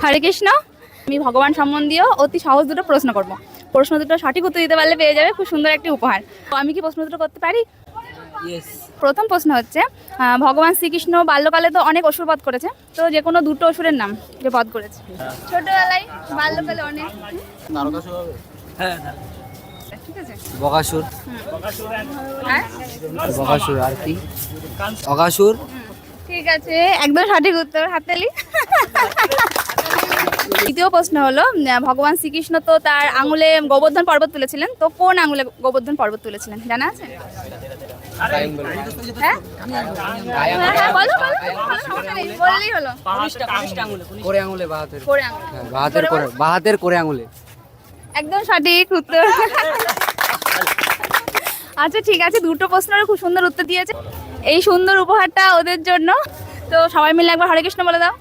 হরে কৃষ্ণ। আমি ভগবান সম্বন্ধীয় অতি সহজ দুটো প্রশ্ন করব। প্রশ্ন দুটো সঠিক উত্তর দিতে পারলে পেয়ে যাবে খুব সুন্দর একটি উপহার। তো আমি কি প্রশ্ন দুটো করতে পারি? প্রথম প্রশ্ন হচ্ছে, ভগবান শ্রীকৃষ্ণ বাল্যকালে তো অনেক অসুর বধ করেছে, তো যে কোনো দুটো অসুরের নাম যে বধ করেছে ছোটবেলায়, বাল্যকালে অনেক। হ্যাঁ, ঠিক আছে। বকাসুর। হ্যাঁ বকাসুর আর কি? অগাসুর। ঠিক আছে, একদম সঠিক উত্তর, হাততালি। দ্বিতীয় প্রশ্ন হলো, ভগবান শ্রীকৃষ্ণ তো তার আঙুলে গোবর্ধন পর্বত তুলেছিলেন, তো কোন আঙুলে গোবর্ধন পর্বত তুলেছিলেন জানা আছে? হ্যাঁ হ্যাঁ বলো বলো, সমস্যা নেই, বললেই হলো। করে আঙুলে, বাহাতের। করে আঙুলে। হ্যাঁ, বাহাতের করে, বাহাতের করে আঙুলে। একদম সঠিক উত্তর। আচ্ছা ঠিক আছে, দুটো প্রশ্নের খুব সুন্দর উত্তর দিয়েছে। এই সুন্দর উপহারটা ওদের জন্য। তো সবাই মিলে একবার হরে কৃষ্ণ বলে দাও।